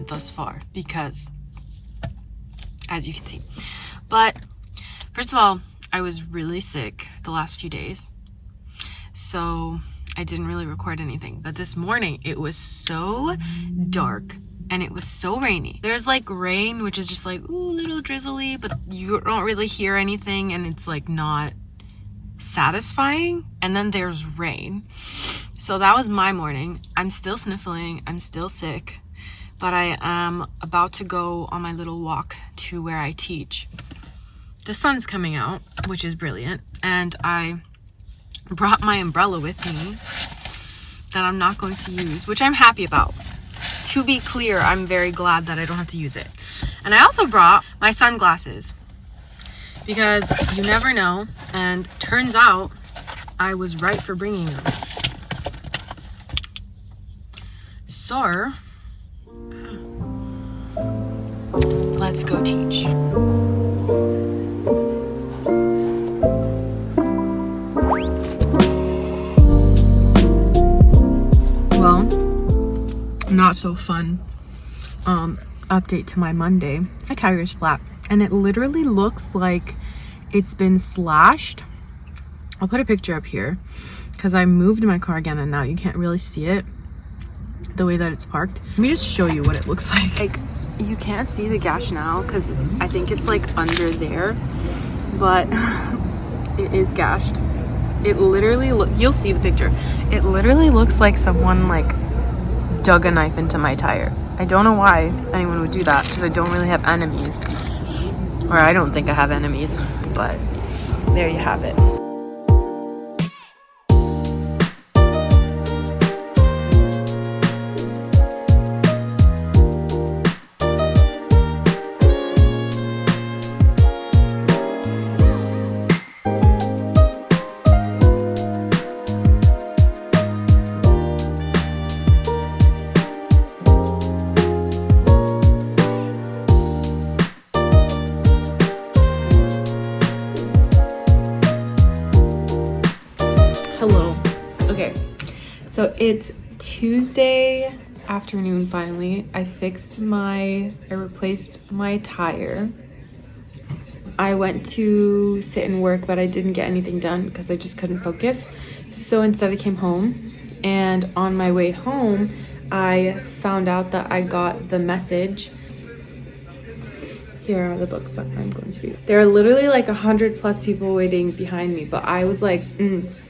went thus far, because as you can see. But first of all, I was really sick the last few days, so I didn't really record anything. But this morning it was so dark and it was so rainy. There's like rain, which is just like, ooh, little drizzly, but you don't really hear anything and it's like not satisfying. And then there's rain. So that was my morning. I'm still sniffling, I'm still sick, but I am about to go on my little walk to where I teach. The sun's coming out, which is brilliant, and I brought my umbrella with me that I'm not going to use, which I'm happy about. To be clear, I'm very glad that I don't have to use it. And I also brought my sunglasses because you never know, and turns out I was right for bringing them. So, let's go teach. Well, not so fun update to my Monday. My tire is flat and it literally looks like it's been slashed. I'll put a picture up here because I moved my car again and now you can't really see it the way that it's parked. Let me just show you what it looks like. Like, you can't see the gash now because I think it's like under there, but it is gashed. It literally you'll see the picture. It literally looks like someone like dug a knife into my tire. I don't know why anyone would do that because I don't really have enemies, or I don't think I have enemies, but there you have it. Hello. Okay, so it's Tuesday afternoon finally. I replaced my tire. I went to sit and work, but I didn't get anything done because I just couldn't focus. So instead I came home, and on my way home, I found out that I got the message. Here are the books that I'm going to read. There are literally like 100+ people waiting behind me, but I was like,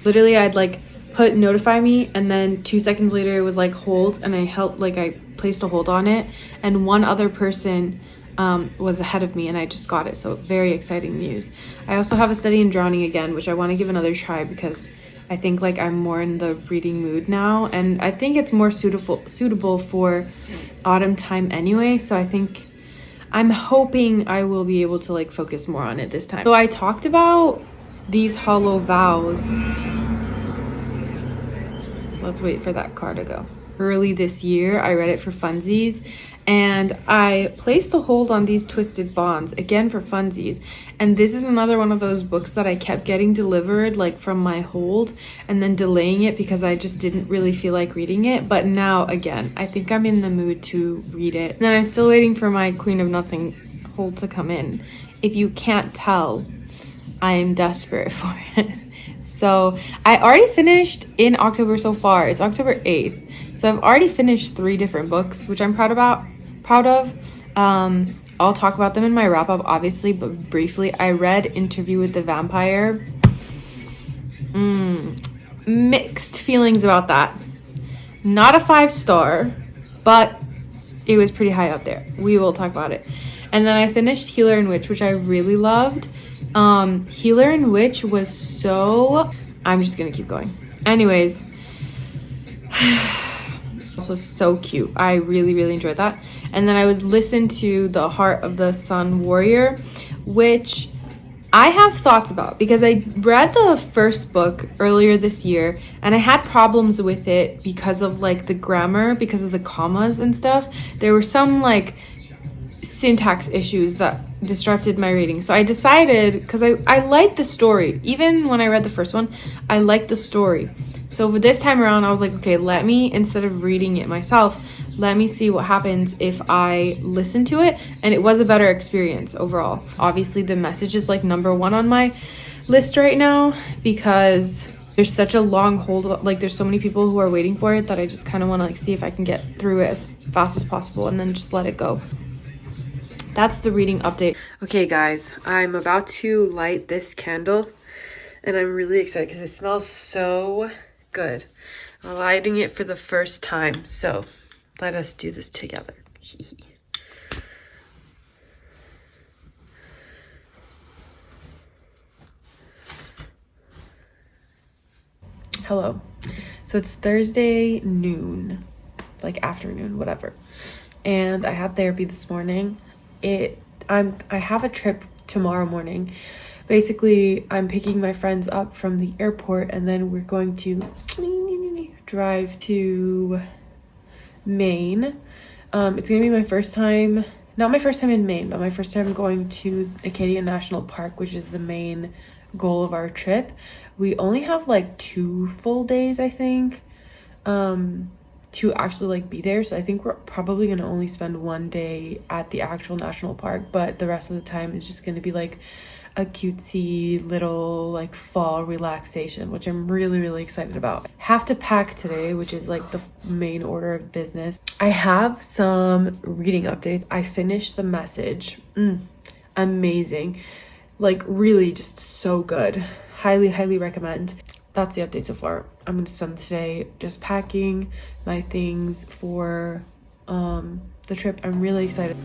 literally I'd like put notify me, and then 2 seconds later it was like hold, and I placed a hold on it, and one other person was ahead of me and I just got it. So very exciting news. I also have a study in drowning again, which I want to give another try because I think like I'm more in the reading mood now, and I think it's more suitable for autumn time anyway. So I'm hoping I will be able to like focus more on it this time. So I talked about these hollow vows. Let's wait for that car to go. Early this year, I read it for funsies, and I placed a hold on these twisted bonds again for funsies. And this is another one of those books that I kept getting delivered like from my hold and then delaying it because I just didn't really feel like reading it. But now again, I think I'm in the mood to read it. And then I'm still waiting for my Queen of Nothing hold to come in. If you can't tell, I am desperate for it. So I already finished in October so far. It's October 8th. So I've already finished 3 different books, which I'm proud of. I'll talk about them in my wrap up, obviously, but briefly, I read Interview with the Vampire. Mixed feelings about that. Not a 5-star, but it was pretty high up there. We will talk about it. And then I finished Healer and Witch, which I really loved. Healer and Witch was so... I'm just gonna keep going. Anyways. Also so cute. I really, really enjoyed that. And then I was listening to The Heart of the Sun Warrior, which I have thoughts about because I read the first book earlier this year and I had problems with it because of like the grammar, because of the commas and stuff. There were some like syntax issues that disrupted my reading. So I decided, because I liked the story. Even when I read the first one, I liked the story. So for this time around, I was like, okay, let me, instead of reading it myself, let me see what happens if I listen to it. And it was a better experience overall. Obviously the message is like number one on my list right now because there's such a long hold, like there's so many people who are waiting for it that I just kind of want to like see if I can get through it as fast as possible and then just let it go. That's the reading update. Okay guys, I'm about to light this candle and I'm really excited because it smells so good. I'm lighting it for the first time, so let us do this together. Hello. So it's Thursday noon, like afternoon, whatever. And I had therapy this morning. I have a trip tomorrow morning. Basically, I'm picking my friends up from the airport and then we're going to drive to Maine. It's gonna be my first time, not my first time in Maine, but my first time going to Acadia National Park, which is the main goal of our trip. We only have like 2 full days, I think, to actually like be there. So I think we're probably gonna only spend 1 day at the actual national park, but the rest of the time is just gonna be like a cutesy little like fall relaxation, which I'm really excited about. Have to pack today, which is like the main order of business. I have some reading updates. I finished The Message. Amazing, like really just so good. Highly recommend. That's the update so far. I'm gonna spend the day just packing my things for the trip. I'm really excited.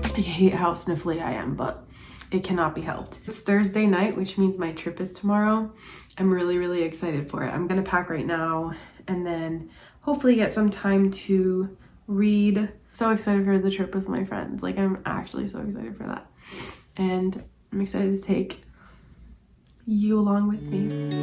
I hate how sniffly I am, but it cannot be helped. It's Thursday night, which means my trip is tomorrow. I'm really excited for it. I'm gonna pack right now and then hopefully get some time to read. So excited for the trip with my friends. Like I'm actually so excited for that. And I'm excited to take you along with me.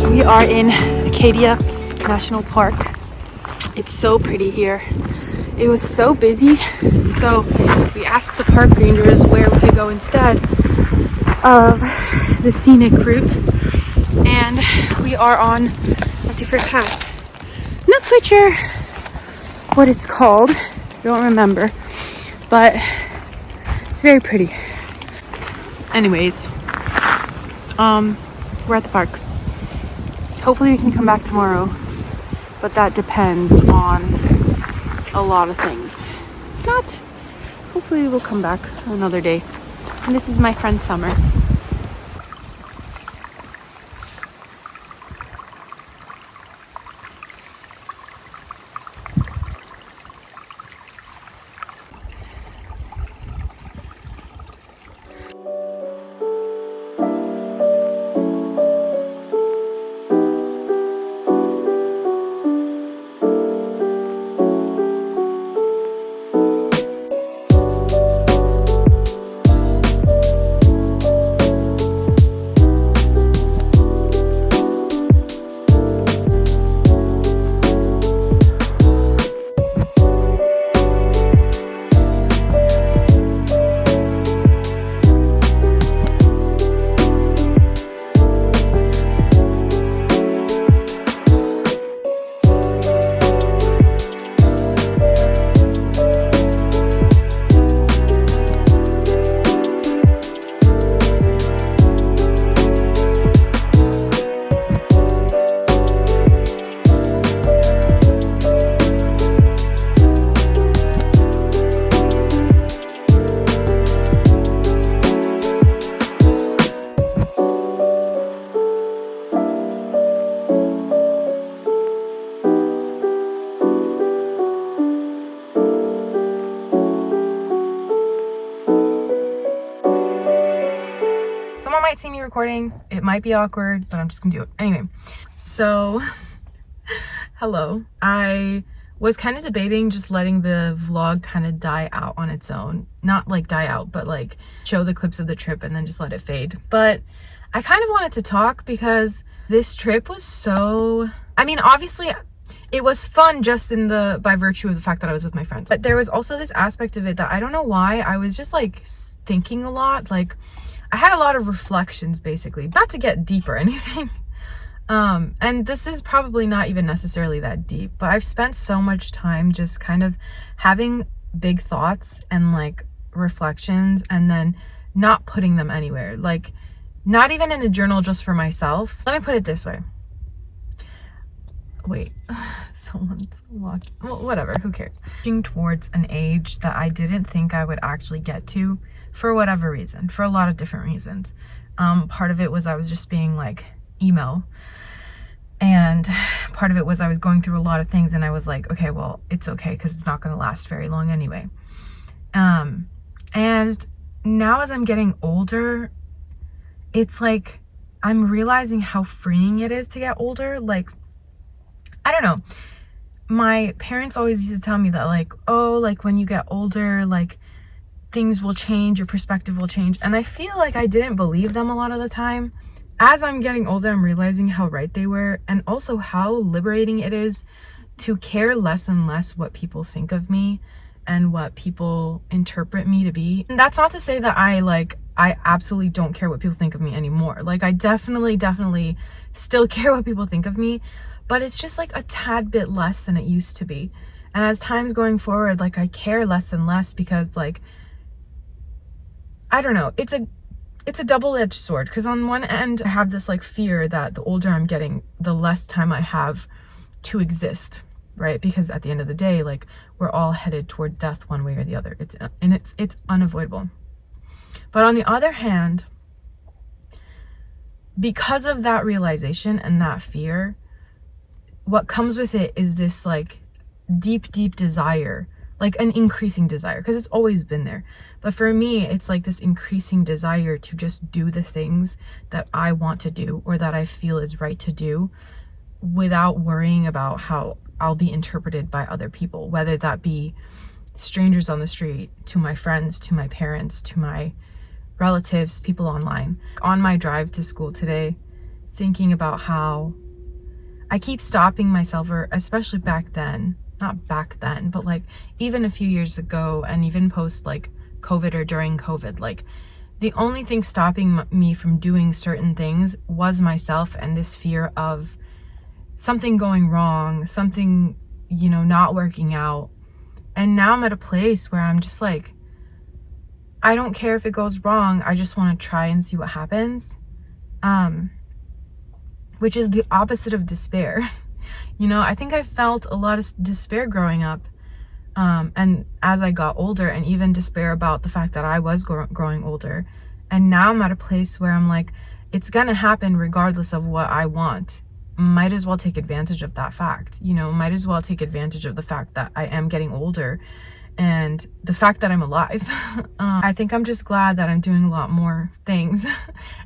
We are in Acadia National Park. It's so pretty here. It was so busy, so we asked the park rangers where we could go instead of the scenic route, and we are on a different path. Not quite sure what it's called, don't remember, but it's very pretty. Anyways, we're at the park. Hopefully we can come back tomorrow, but that depends on a lot of things. If not, hopefully we'll come back another day. And this is my friend Summer. Someone might see me recording. It might be awkward, but I'm just gonna do it. Anyway, so hello. I was kind of debating just letting the vlog kind of die out on its own. Not like die out, but like show the clips of the trip and then just let it fade. But I kind of wanted to talk because this trip was so, I mean, obviously it was fun just by virtue of the fact that I was with my friends. But there was also this aspect of it that I don't know why, I was just like thinking a lot. Like I had a lot of reflections basically, not to get deep or anything. And this is probably not even necessarily that deep, but I've spent so much time just kind of having big thoughts and like reflections and then not putting them anywhere. Like not even in a journal just for myself. Let me put it this way. Wait, someone's watching. Well, whatever, who cares? Towards an age that I didn't think I would actually get to for whatever reason, for a lot of different reasons. Part of it was I was just being like emo, and part of it was I was going through a lot of things and I was like, okay, well, it's okay because it's not going to last very long anyway. And now as I'm getting older, it's like I'm realizing how freeing it is to get older. Like, I don't know, my parents always used to tell me that like, oh, like when you get older, like things will change, your perspective will change. And I feel like I didn't believe them a lot of the time. As I'm getting older, I'm realizing how right they were, and also how liberating it is to care less and less what people think of me and what people interpret me to be. And that's not to say that I absolutely don't care what people think of me anymore. Like I definitely still care what people think of me, but it's just like a tad bit less than it used to be. And as time's going forward, like I care less and less because like, I don't know, it's a double-edged sword, because on one end I have this like fear that the older I'm getting, the less time I have to exist, right? Because at the end of the day, like we're all headed toward death one way or the other. It's unavoidable. But on the other hand, because of that realization and that fear, what comes with it is this like deep desire, like an increasing desire, because it's always been there. But for me, it's like this increasing desire to just do the things that I want to do or that I feel is right to do without worrying about how I'll be interpreted by other people, whether that be strangers on the street, to my friends, to my parents, to my relatives, people online. On my drive to school today, thinking about how I keep stopping myself, or especially back then, not back then, but like even a few years ago and even post like COVID or during COVID, like the only thing stopping me from doing certain things was myself and this fear of something going wrong, something, you know, not working out. And now I'm at a place where I'm just like, I don't care if it goes wrong. I just want to try and see what happens. Which is the opposite of despair. You know, I think I felt a lot of despair growing up. And as I got older, and even despair about the fact that I was growing older. And now I'm at a place where I'm like, it's gonna happen regardless of what I want. Might as well take advantage of that fact, you know, might as well take advantage of the fact that I am getting older and the fact that I'm alive. I think I'm just glad that I'm doing a lot more things.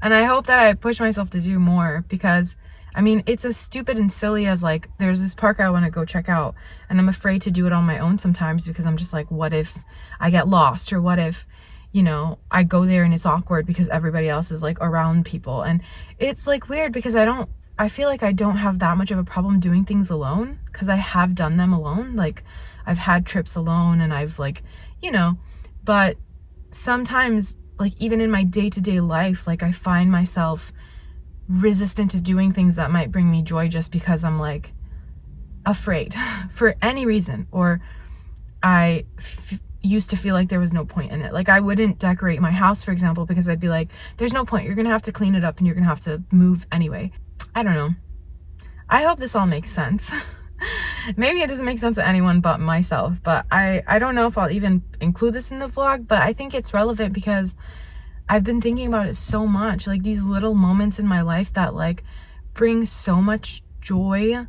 And I hope that I push myself to do more, because I mean, it's as stupid and silly as like, there's this park I want to go check out and I'm afraid to do it on my own sometimes, because I'm just like, what if I get lost? Or what if, you know, I go there and it's awkward because everybody else is like around people. And it's like weird because I feel like I don't have that much of a problem doing things alone, because I have done them alone. Like I've had trips alone and I've like, you know, but sometimes like even in my day-to-day life, like I find myself resistant to doing things that might bring me joy just because I'm like afraid for any reason, or I used to feel like there was no point in it. Like I wouldn't decorate my house, for example, because I'd be like, there's no point, you're gonna have to clean it up and you're gonna have to move anyway. I don't know. I hope this all makes sense. Maybe it doesn't make sense to anyone but myself, but I don't know if I'll even include this in the vlog, but I think it's relevant because I've been thinking about it so much, like these little moments in my life that like bring so much joy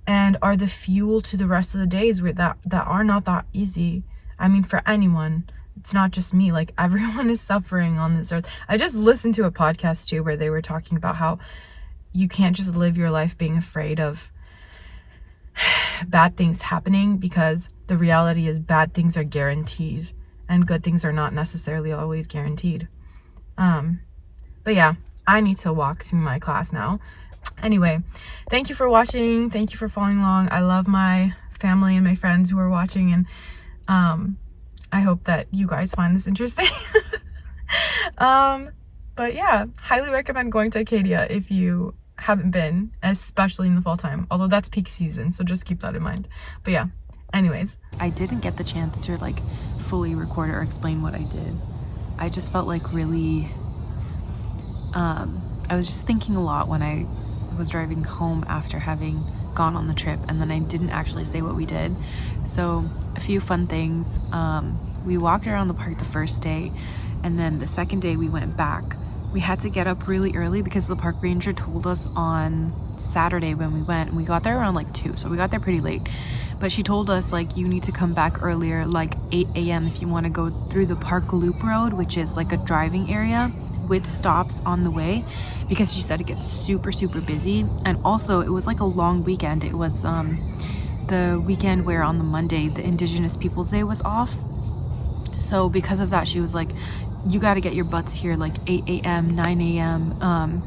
and are the fuel to the rest of the days that are not that easy. I mean, for anyone, it's not just me, like everyone is suffering on this earth. I just listened to a podcast too where they were talking about how you can't just live your life being afraid of bad things happening, because the reality is bad things are guaranteed and good things are not necessarily always guaranteed. But yeah, I need to walk to my class now. Anyway, thank you for watching. Thank you for following along. I love my family and my friends who are watching, and I hope that you guys find this interesting. But yeah, highly recommend going to Acadia if you haven't been, especially in the fall time, although that's peak season, so just keep that in mind. But yeah, anyways, I didn't get the chance to like fully record or explain what I did. I just felt like really I was just thinking a lot when I was driving home after having gone on the trip, and then I didn't actually say what we did. So a few fun things. We walked around the park the first day, and then the second day we went back. We had to get up really early because the park ranger told us on Saturday when we went, and we got there around like 2, so we got there pretty late. But she told us like you need to come back earlier, like 8 a.m. if you want to go through the park loop road, which is like a driving area with stops on the way, because she said it gets super busy. And also it was like a long weekend. It was the weekend where on the Monday the Indigenous Peoples Day was off, so because of that she was like, you got to get your butts here like 8 a.m 9 a.m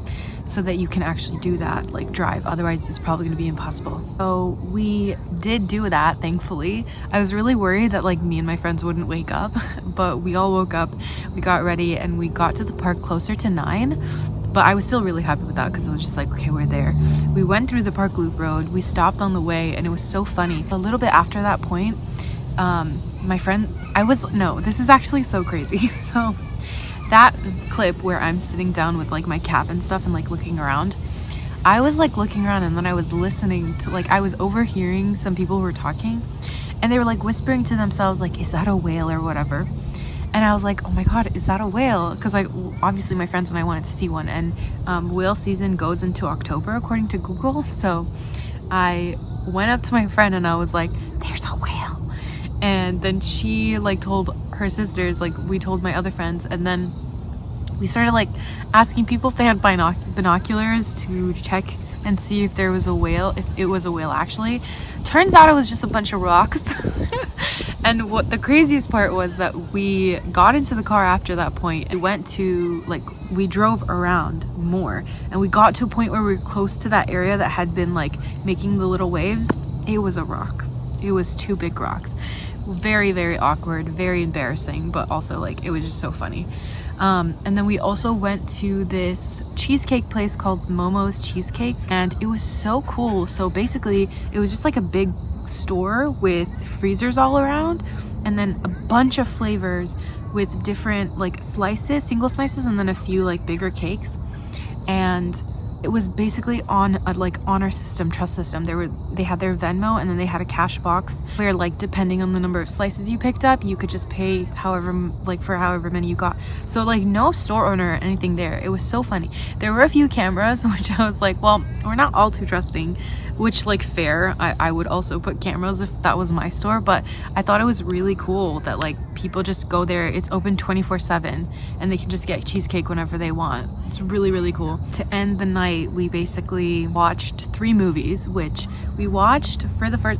so that you can actually do that, like drive, otherwise it's probably going to be impossible. So we did do that, thankfully. I was really worried that like me and my friends wouldn't wake up, but we all woke up, we got ready, and we got to the park closer to 9. But I was still really happy with that because it was just like, okay, we're there. We went through the park loop road, we stopped on the way, and it was so funny. A little bit after that point, my friend, this is actually so crazy. So that clip where I'm sitting down with like my cap and stuff and like looking around, I was like looking around, and then I was listening to, like, I was overhearing some people who were talking, and they were like whispering to themselves like, is that a whale or whatever? And I was like, oh my god, is that a whale? Because like obviously my friends and I wanted to see one, and whale season goes into October according to Google. So I went up to my friend and I was like, there's a whale. And then she like told her sisters, like we told my other friends, and then we started like asking people if they had binoculars to check and see if there was a whale, if it was a whale actually. Turns out it was just a bunch of rocks. And what the craziest part was that we got into the car after that point. We drove around more, and we got to a point where we were close to that area that had been like making the little waves. It was a rock. It was 2 big rocks. Very awkward, very embarrassing, but also like it was just so funny. And then we also went to this cheesecake place called Momo's Cheesecake, and it was so cool. So basically it was just like a big store with freezers all around, and then a bunch of flavors with different like slices, single slices, and then a few like bigger cakes. And it was basically on a like honor system, trust system. They had their Venmo, and then they had a cash box where like depending on the number of slices you picked up, you could just pay however many you got. So like no store owner or anything there. It was so funny. There were a few cameras, which I was like, well, we're not all too trusting, which like fair. I would also put cameras if that was my store, but I thought it was really cool that like people just go there. It's open 24/7 and they can just get cheesecake whenever they want. It's really cool. To end the night, we basically watched 3 movies, which we watched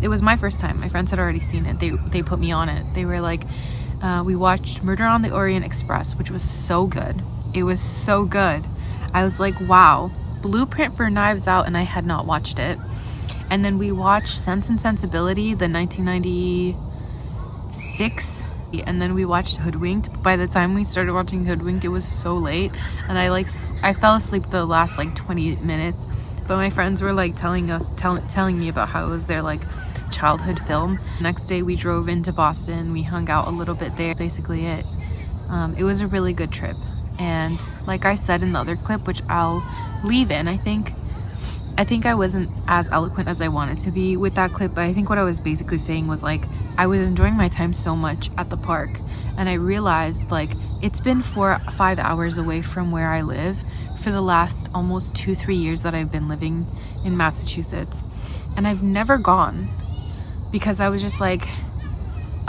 it was my first time. My friends had already seen it. They put me on it. They were like, we watched Murder on the Orient Express, which was so good. It was so good. I was like, wow. Blueprint for Knives Out, and I had not watched it. And then we watched Sense and Sensibility, the 1996, and then we watched Hoodwinked. By the time we started watching Hoodwinked, it was so late, and I fell asleep the last like 20 minutes. But my friends were like telling me about how it was their like childhood film. Next day we drove into Boston. We hung out a little bit there. Basically it. It was a really good trip. And like I said in the other clip, which I'll leave in, I think I wasn't as eloquent as I wanted to be with that clip, but I think what I was basically saying was like, I was enjoying my time so much at the park, and I realized like it's been 4 or 5 hours away from where I live for the last almost 2-3 years that I've been living in Massachusetts, and I've never gone because I was just like,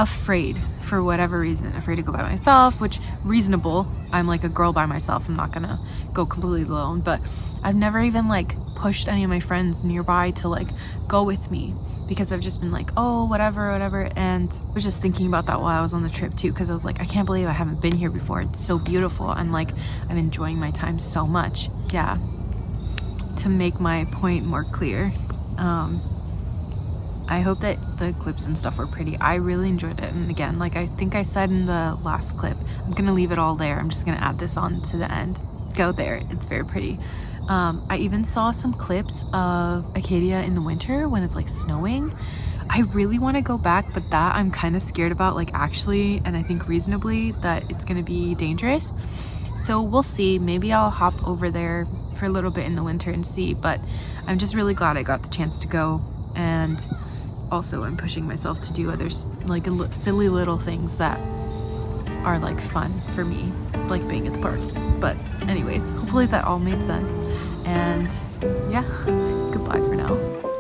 afraid for whatever reason, afraid to go by myself, which reasonable. I'm like a girl by myself. I'm not gonna go completely alone, but I've never even like pushed any of my friends nearby to like go with me, because I've just been like, oh, whatever, and I was just thinking about that while I was on the trip too, because I was like, I can't believe I haven't been here before. It's so beautiful, and like I'm enjoying my time so much. Yeah, to make my point more clear, I hope that the clips and stuff were pretty. I really enjoyed it, and again, like I think I said in the last clip, I'm gonna leave it all there. I'm just gonna add this on to the end. Go there, it's very pretty. I even saw some clips of Acadia in the winter when it's like snowing. I really want to go back, but that I'm kind of scared about, like actually, and I think reasonably, that it's gonna be dangerous. So we'll see. Maybe I'll hop over there for a little bit in the winter and see, but I'm just really glad I got the chance to go. And also I'm pushing myself to do other like silly little things that are like fun for me, like being at the park. But anyways, hopefully that all made sense, and yeah, goodbye for now.